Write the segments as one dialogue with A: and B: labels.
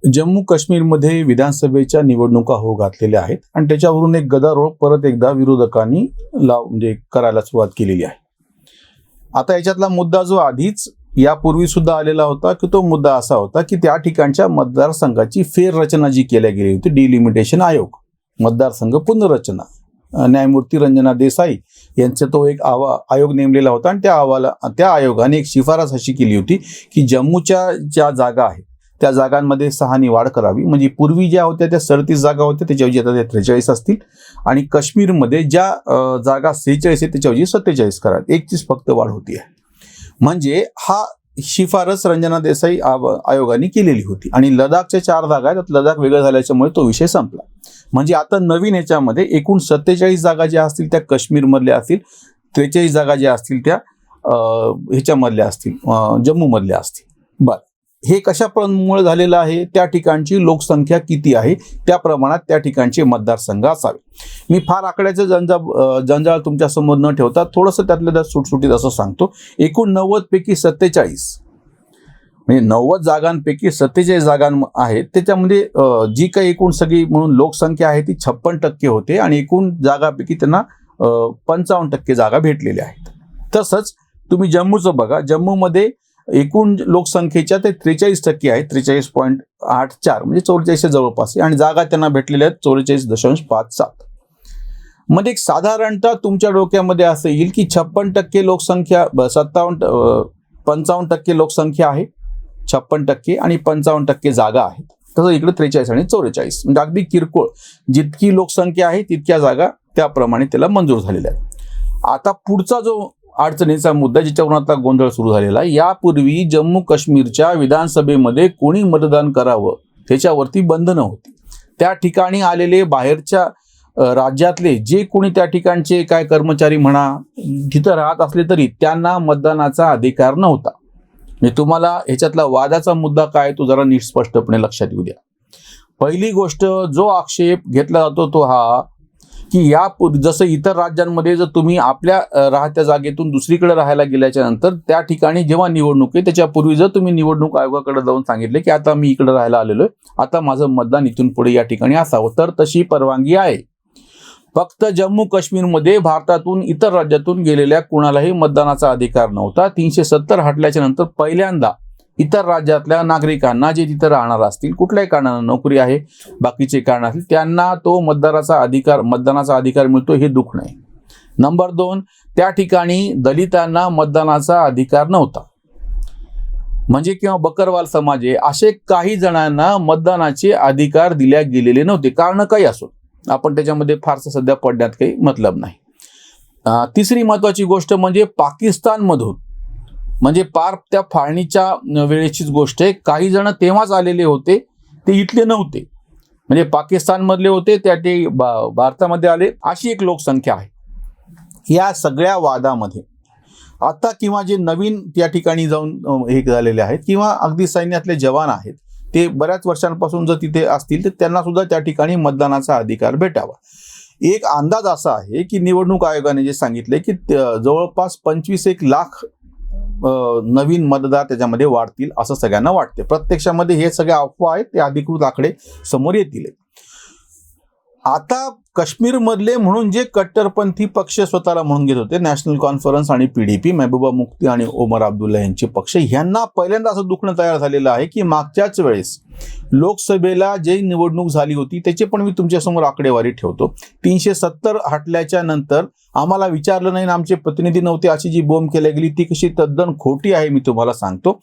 A: जम्मू काश्मीरमध्ये विधानसभेच्या निवडणुका होऊ घातलेल्या आहेत आणि त्याच्यावरून एक गदारोळ परत एकदा विरोधकांनी करायला सुरुवात केलेली आहे. आता याच्यातला मुद्दा जो आधीच यापूर्वी सुद्धा आलेला होता की तो मुद्दा असा होता की त्या ठिकाणच्या मतदारसंघाची फेररचना जी केल्या गेली होती, डिलिमिटेशन आयोग, मतदारसंघ पुनर्रचना, न्यायमूर्ती रंजना देसाई यांचा तो एक आयोग नेमलेला होता आणि त्या आयोगाने एक शिफारस अशी केली होती की जम्मूच्या ज्या जागा आहेत त्या जागांमध्ये 6 वाढ करावी. म्हणजे पूर्वी ज्या होत्या त्या 37 जागा होत्या, त्याच्याऐवजी आता त्या 43 असतील. आणि काश्मीरमध्ये ज्या जागा 46 आहेत त्याच्याऐवजी 47 कराव्यात. 1 चीच फक्त वाढ होती आहे. म्हणजे हा शिफारस रंजना देसाई आयोगाने केलेली होती. आणि लडाखच्या 4 जागा आहेत, लडाख वेगळं झाल्याच्यामुळे तो विषय संपला. म्हणजे आता नवीन याच्यामध्ये एकूण 47 जागा ज्या असतील त्या काश्मीरमधल्या असतील, 43 जागा ज्या असतील त्या ह्याच्यामधल्या असतील, जम्मूमधल्या असतील. बरं, हे कशामुळे झालेलं आहे? त्या ठिकाणची लोकसंख्या किती आहे त्या प्रमाणात त्या ठिकाणचे मतदारसंघ असावे. मी फार आकड्याचं जंजाळ तुमच्या समोर न ठेवता थोडंसं त्यातल्या सुटसुटीत असं सांगतो. एकूण 90 पैकी 47 म्हणजे 90 जागांपैकी 47 जागा आहेत. त्याच्यामध्ये जी काही एकूण सगळी म्हणून लोकसंख्या आहे ती 56% होते आणि एकूण जागापैकी त्यांना 55% जागा भेटलेल्या आहेत. तसंच तुम्ही जम्मूचं बघा, जम्मूमध्ये एकूण लोकसंख्येच्या ते 43% आहेत, 43.84 म्हणजे 44 जवळपास आहे. आणि जागा त्यांना भेटलेल्या आहेत 44.57. मध्ये एक साधारणतः तुमच्या डोक्यामध्ये असं येईल की 56% लोकसंख्या 55% लोकसंख्या आहे, 56% आणि 55% जागा आहेत. तसं इकडे 43 आणि 44 म्हणजे अगदी किरकोळ. जितकी लोकसंख्या आहे तितक्या जागा त्याप्रमाणे त्याला मंजूर झालेल्या आहेत. आता पुढचा जो अडचणीचा मुद्दा ज्याच्यावरून आता गोंधळ सुरू झालेला आहे, यापूर्वी जम्मू काश्मीरच्या विधानसभेमध्ये कोणी मतदान करावं त्याच्यावरती बंधनं होती. त्या ठिकाणी आलेले बाहेरच्या राज्यातले जे कोणी त्या ठिकाणचे काय कर्मचारी म्हणा तिथं राहत असले तरी त्यांना मतदानाचा अधिकार नव्हता. म्हणजे तुम्हाला ह्याच्यातला वादाचा मुद्दा काय तो जरा नीट स्पष्टपणे लक्षात येऊ द्या. पहिली गोष्ट, जो आक्षेप घेतला जातो तो हा की जसं इतर राज्यांमध्ये जर तुम्ही आपल्या राहत्या जागेतून दुसरीकडे राहायला गेल्याच्या नंतर त्या ठिकाणी जेव्हा निवडणूक आहे त्याच्यापूर्वी जर तुम्ही निवडणूक आयोगाकडे जाऊन सांगितले की आता मी इकडे राहायला आलेलो आहे, आता माझं मतदान इथून पुढे या ठिकाणी असावं, तर तशी परवानगी आहे. फक्त जम्मू काश्मीरमध्ये भारतातून इतर राज्यातून गेलेल्या कुणालाही मतदानाचा अधिकार नव्हता. 370 हटल्याच्या नंतर पहिल्यांदा इतर राज्यातल्या नागरिकांना जे तिथं राहणार असतील, कुठल्याही कारणानं नोकरी आहे, बाकीचे कारण असतील, त्यांना तो मतदानाचा अधिकार मिळतो, हे दुःख नाही. नंबर 2, त्या ठिकाणी दलितांना मतदानाचा अधिकार नव्हता. म्हणजे किंवा बकरवाल समाज आहे असे काही जणांना मतदानाचे अधिकार दिल्या गेलेले नव्हते. कारण काही असो, आपण त्याच्यामध्ये फारसं सध्या पडण्यात काही मतलब नाही. तिसरी महत्वाची गोष्ट म्हणजे पाकिस्तानमधून, म्हणजे पार त्या फाळणीच्या वेळेचीच गोष्ट आहे, काही जण तेव्हाच आलेले होते, ते इथले नव्हते, म्हणजे पाकिस्तानमधले होते, त्या ते भारतामध्ये आले, अशी एक लोकसंख्या आहे. या सगळ्या वादामध्ये आता किंवा जे नवीन त्या ठिकाणी जाऊन हे झालेले आहेत किंवा अगदी सैन्यातले जवान आहेत ते बऱ्याच वर्षांपासून जर तिथे असतील तर त्यांना सुद्धा त्या ठिकाणी मतदानाचा अधिकार भेटावा. एक अंदाज असा आहे की निवडणूक आयोगाने जे सांगितले की जवळपास 25 लाख नवीन मतदार त्याच्यामध्ये वाढतील असं सगळ्यांना वाटते. प्रत्यक्षामध्ये हे सगळे अफवा आहेत, ते अधिकृत आकडे समोर येतील. आता काश्मीरमधले म्हणून जे कट्टरपंथी पक्ष स्वतःला म्हणून घेत होते, नॅशनल कॉन्फरन्स आणि PDP, महबूबा मुफ्ती आणि ओमर अब्दुल्ला यांचे पक्ष, ह्यांना पहिल्यांदा असं दुखणं तयार झालेलं आहे की मागच्याच वेळेस लोकसभेला जी निवडणूक झाली होती त्याचे पण मी तुमच्यासमोर आकडेवारी ठेवतो. 370 हटल्याच्या नंतर आम्हाला विचारलं नाही, आमचे प्रतिनिधी नव्हते, अशी जी बोंब केली गेली ती कशी तद्दन खोटी आहे मी तुम्हाला सांगतो.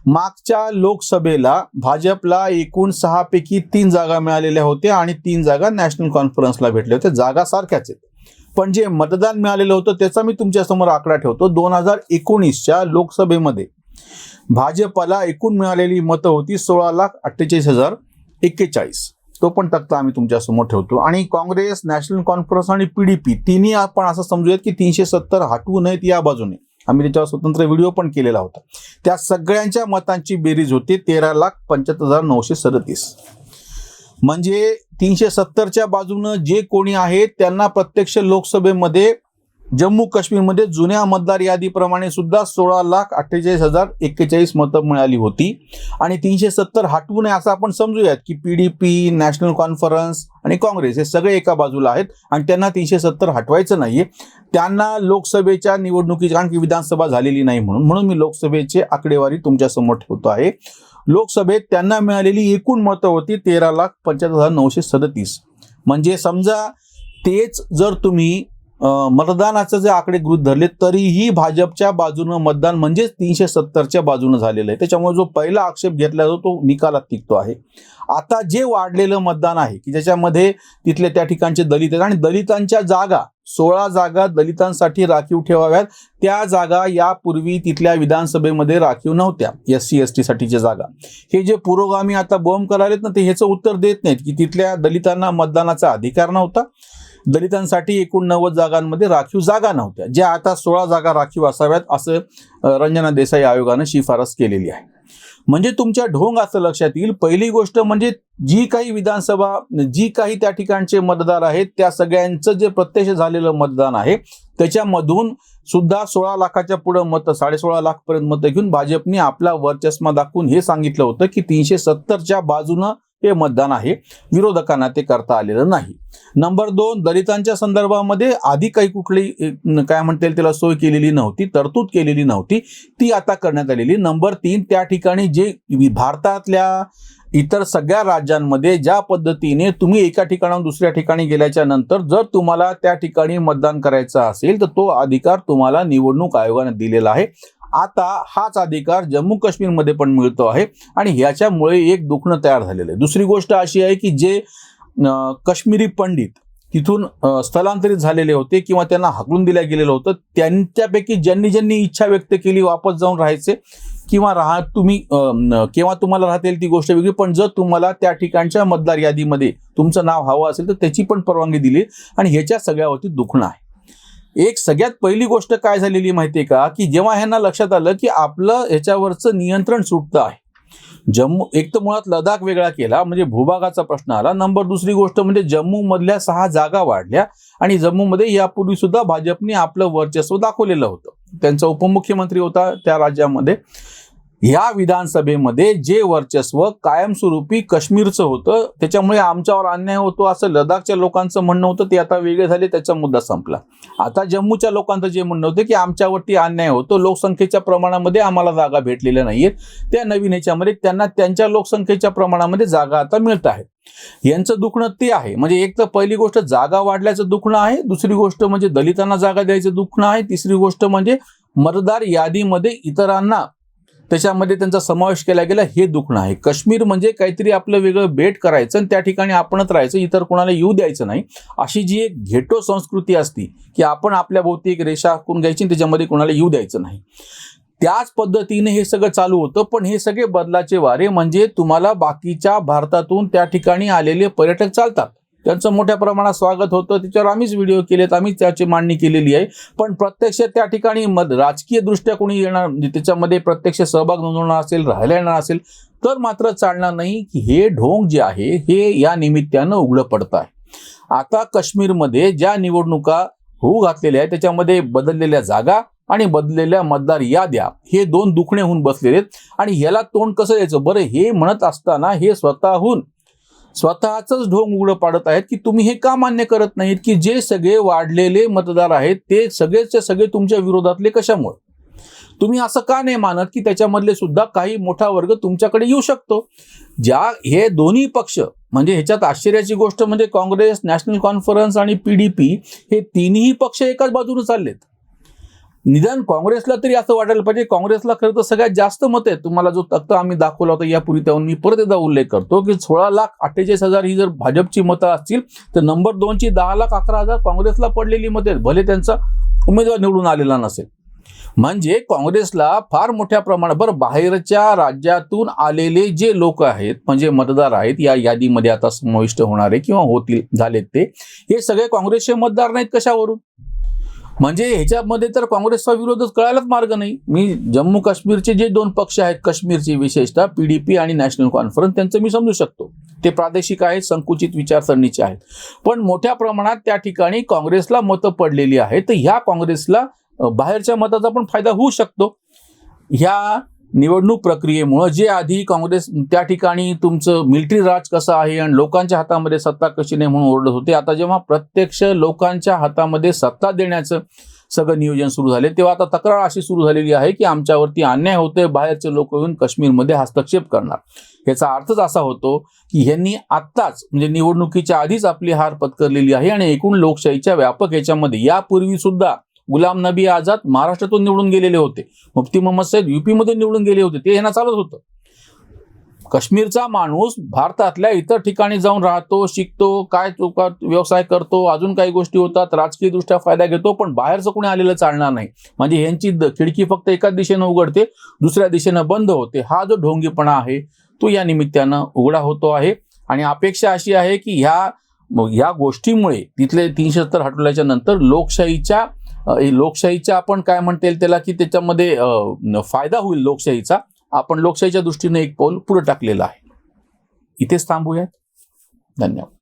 A: मागच्या लोकसभेला भाजपला एकूण 6 पैकी 3 जागा मिळालेल्या होत्या आणि 3 जागा नॅशनल कॉन्फरन्सला भेटल्या होत्या. जागा सारख्याच आहेत, पण जे मतदान मिळालेलं होतं त्याचा मी तुमच्यासमोर आकडा ठेवतो. 2019च्या लोकसभेमध्ये भाजपला एकूण मिळालेली मतं होती 16,48,041. तो पण तक्ता आम्ही तुमच्यासमोर ठेवतो. आणि काँग्रेस, नॅशनल कॉन्फरन्स आणि PDP तिन्ही आपण असं समजूयात की 370 हटवू नयेत या बाजूने, आम्ही त्याच्यावर स्वतंत्र व्हिडिओ पण केलेला होता. त्या सगळ्यांच्या मतांची बेरीज होती 13,75,937. म्हणजे 370च्या बाजूनं जे कोणी आहेत त्यांना प्रत्यक्ष लोकसभेमध्ये जम्मू काश्मीरमध्ये जुन्या मतदार यादीप्रमाणे सुद्धा 16,48,041 मतं मिळाली होती आणि 370 हटवू नये असं आपण समजूयात की PDP, नॅशनल कॉन्फरन्स आणि काँग्रेस हे सगळे एका बाजूला आहेत आणि त्यांना 370 हटवायचं नाहीये. त्यांना लोकसभेच्या निवडणुकीची, कारण की विधानसभा झालेली नाही म्हणून मी लोकसभेची आकडेवारी तुमच्या समोर ठेवतो आहे. लोकसभेत त्यांना मिळालेली एकूण मतं होती 13,75,937. म्हणजे समजा तेच जर तुम्ही मतदानाचे जे आकडे गृहीत धरले तरीही भाजपच्या बाजूनं मतदान म्हणजेच 370च्या बाजूनं झालेलं आहे. त्याच्यामुळे जो पहिला आक्षेप घेतला जातो तो निकालात टिकतो आहे. आता जे वाढलेलं मतदान आहे की ज्याच्यामध्ये तिथले त्या ठिकाणचे दलित आहेत आणि दलितांच्या जागा 16 जागा दलितांसाठी राखीव ठेवाव्यात. त्या जागा यापूर्वी तिथल्या विधानसभेमध्ये राखीव नव्हत्या, SC ST साठीच्या जागा. हे जे पुरोगामी आता बॉम्ब करालेत ना ते ह्याचं उत्तर देत नाहीत की तिथल्या दलितांना मतदानाचा अधिकार नव्हता. दलितांसाठी एकूण 90 जागांमध्ये राखीव जागा नव्हत्या, ज्या आता 16 जागा राखीव असाव्यात असं रंजना देसाई आयोगानं शिफारस केलेली आहे. म्हणजे तुमच्या ढोंग असं लक्षात येईल. पहिली गोष्ट म्हणजे जी काही विधानसभा, जी काही त्या ठिकाणचे मतदार आहेत त्या सगळ्यांचं जे प्रत्यक्ष झालेलं मतदान आहे त्याच्यामधून सुद्धा 16 लाखाच्या पुढे मतं, 16.5 लाख पर्यंत मतं घेऊन भाजपने आपला वर्चस्व दाखवून हे सांगितलं होतं की 370च्या बाजूनं हे मतदान आहे. विरोधकांना ते करता आलेलं नाही. नंबर 2, दलितांच्या संदर्भामध्ये आधी काही कुठली काय म्हणता येईल त्याला सोय केलेली नव्हती, तरतूद केलेली नव्हती, ती आता करण्यात आलेली. नंबर 3, त्या ठिकाणी जे भारतातल्या इतर सगळ्या राज्यांमध्ये ज्या पद्धतीने तुम्ही एका ठिकाणाहून दुसऱ्या ठिकाणी गेल्याच्या नंतर जर तुम्हाला त्या ठिकाणी मतदान करायचं असेल तर तो अधिकार तुम्हाला निवडणूक आयोगाने दिलेला आहे. आता हाच अधिकार जम्मू काश्मीरमध्ये पण मिळतो आहे आणि ह्याच्यामुळे एक दुखणं तयार झालेलं आहे. दुसरी गोष्ट अशी आहे की जे काश्मीरी पंडित तिथून स्थलांतरित झालेले होते किंवा त्यांना हाकलून दिल्या गेलेलं होतं, त्यांच्यापैकी ज्यांनी इच्छा व्यक्त केली वापस जाऊन राहायचे किंवा तुम्ही केव्हा तुम्हाला राहता येईल ती गोष्ट वेगळी, पण जर तुम्हाला त्या ठिकाणच्या मतदार यादीमध्ये तुमचं नाव हवं असेल तर त्याची पण परवानगी दिली आणि ह्याच्या सगळ्यावरती दुखणं आहे. एक सगळ्यात पहिली गोष्ट काय झालेली माहितीये का की जेव्हा ह्यांना लक्षात आलं की आपलं ह्याच्यावरचं नियंत्रण सुटतं आहे. एक तर मुळात लडाख वेगळा केला म्हणजे भूभागाचा प्रश्न आला. दुसरी गोष्ट म्हणजे जम्मू मधल्या 6 जागा वाढल्या आणि जम्मूमध्ये यापूर्वी सुद्धा भाजपने आपलं वर्चस्व दाखवलेलं होतं. त्यांचा उपमुख्यमंत्री होता त्या राज्यामध्ये. ह्या विधानसभेमध्ये जे वर्चस्व कायमस्वरूपी काश्मीरचं होतं त्याच्यामुळे आमच्यावर अन्याय होतो असं लडाखच्या लोकांचं म्हणणं होतं, ते आता वेगळे झाले, त्याचा मुद्दा संपला. आता जम्मूच्या लोकांचं जे म्हणणं होतं की आमच्यावरती अन्याय होतो, लोकसंख्येच्या प्रमाणामध्ये आम्हाला जागा भेटलेल्या नाहीयेत, त्या नवीन ह्याच्यामध्ये त्यांना त्यांच्या लोकसंख्येच्या प्रमाणामध्ये जागा आता मिळत आहेत. यांचं दुखणं ते आहे. म्हणजे एक तर पहिली गोष्ट जागा वाढल्याचं दुखणं आहे, दुसरी गोष्ट म्हणजे दलितांना जागा द्यायचं दुखणं आहे, तिसरी गोष्ट म्हणजे मतदार यादीमध्ये इतरांना त्याच्यामध्ये त्यांचा समावेश केला गेला हे दुखणं आहे. काश्मीर म्हणजे काहीतरी आपलं वेगळं बेट करायचं आणि त्या ठिकाणी आपणच राहायचं, इतर कोणाला येऊ द्यायचं नाही, अशी जी एक घेटो संस्कृती असती की आपण आपल्या भोवती एक रेषा आखून घ्यायची आणि त्याच्यामध्ये कोणाला येऊ द्यायचं नाही, त्याच पद्धतीने हे सगळं चालू होतं. पण हे सगळे बदलाचे वारे म्हणजे तुम्हाला बाकीच्या भारतातून त्या ठिकाणी आलेले पर्यटक चालतात, त्यांचं मोठ्या प्रमाणात स्वागत होतं, त्याच्यावर आम्हीच व्हिडिओ केलेत, आम्हीच त्याची मांडणी केलेली आहे. पण प्रत्यक्ष त्या ठिकाणी राजकीय दृष्ट्या कोणी येणार, त्याच्यामध्ये प्रत्यक्ष सहभाग नोंदवणार असेल, राहायला येणार असेल तर मात्र चालणार नाही की हे ढोंग जे आहे हे या निमित्तानं उघडं पडत आहे. आता काश्मीरमध्ये ज्या निवडणुका होऊ घातलेल्या आहेत त्याच्यामध्ये बदललेल्या जागा आणि बदललेल्या मतदार याद्या हे 2 दुखणे होऊन बसलेले आहेत आणि याला तोंड कसं द्यायचं बरं हे म्हणत असताना हे स्वतःच ढोंग उघडं पाडत आहेत की तुम्ही हे का मान्य करत नाहीत की जे सगळे वाढलेले मतदार आहेत ते सगळेचे सगळे तुमच्या विरोधातले कशामुळे, तुम्ही असं का नाही मानत की त्याच्यामधले सुद्धा काही मोठा वर्ग तुमच्याकडे येऊ शकतो. हे दोन्ही पक्ष म्हणजे ह्याच्यात आश्चर्याची गोष्ट म्हणजे काँग्रेस, नॅशनल कॉन्फरन्स आणि PDP हे तिन्ही पक्ष एकाच बाजूने चाललेत. निदान काँग्रेसला तरी असं वाटायला पाहिजे, काँग्रेसला खरं तर सगळ्यात जास्त मतं आहेत. तुम्हाला जो तक्ता आम्ही दाखवला होता यापूर्वी त्याहून मी परत एकदा उल्लेख करतो की 16,48,000 ही जर भाजपची मतं असतील तर नंबर 2ची 10,11,000 काँग्रेसला पडलेली मतं आहेत, भले त्यांचा उमेदवार निवडून आलेला नसेल. म्हणजे काँग्रेसला फार मोठ्या प्रमाणात बाहेरच्या राज्यातून आलेले जे लोक आहेत म्हणजे मतदार आहेत या यादीमध्ये आता समाविष्ट होणारे किंवा होतील झालेत हे सगळे काँग्रेसचे मतदार नाहीत. कशावरून म्हणजे ह्याच्यामध्ये तर काँग्रेसचा विरोधच कळायलाच मार्ग नाही. मी जम्मू काश्मीरचे जे 2 पक्ष आहेत काश्मीरचे विशेषतः PDP आणि नॅशनल कॉन्फरन्स त्यांचं मी समजू शकतो, ते प्रादेशिक आहेत, संकुचित विचारसरणीचे आहेत. पण मोठ्या प्रमाणात त्या ठिकाणी काँग्रेसला मतं पडलेली आहेत. तर ह्या काँग्रेसला बाहेरच्या मताचा पण फायदा होऊ शकतो. ह्या निवडणूक प्रक्रियेमुळे जे आधी काँग्रेस त्या ठिकाणी तुमचं मिलिटरी राज कसं आहे आणि लोकांच्या हातामध्ये सत्ता कशी नाही म्हणून ओरडत होते, आता जेव्हा प्रत्यक्ष लोकांच्या हातामध्ये सत्ता देण्याचं सगळं नियोजन सुरू झाले, तेव्हा आता तक्रार अशी सुरू झालेली आहे की आमच्यावरती अन्याय होतोय, बाहेरचे लोक येऊन काश्मीरमध्ये हस्तक्षेप करणार. याचा अर्थच असा होतो की ह्यांनी आत्ताच म्हणजे निवडणुकीच्या आधीच आपली हार पत्करलेली आहे आणि एकूण लोकशाहीच्या व्यापक याच्यामध्ये यापूर्वी सुद्धा गुलाम नबी आझाद महाराष्ट्रातून निवडून गेलेले होते, मुफ्ती मोहम्मद सैद युपी मधून निवडून गेले होते, ते ह्यांना चालत होतं. काश्मीरचा माणूस भारतातल्या इतर ठिकाणी जाऊन राहतो, शिकतो, काय चुका व्यवसाय करतो, अजून काही गोष्टी होतात, राजकीय दृष्ट्या फायदा घेतो, पण बाहेरचं कोणी आलेलं चालणार नाही. म्हणजे यांची खिडकी फक्त एकाच दिशेनं उघडते, दुसऱ्या दिशेनं बंद होते. हा जो ढोंगीपणा आहे तो या निमित्तानं उघडा होतो आहे. आणि अपेक्षा अशी आहे की ह्या गोष्टीमुळे तिथले 370 हटवल्याच्या नंतर लोकशाहीच्या आपण काय म्हणता येईल त्याला की त्याच्यामध्ये फायदा होईल लोकशाहीचा. आपण लोकशाहीच्या दृष्टीने एक पाऊल पुढे टाकलेलं आहे. इथेच थांबूयात. धन्यवाद.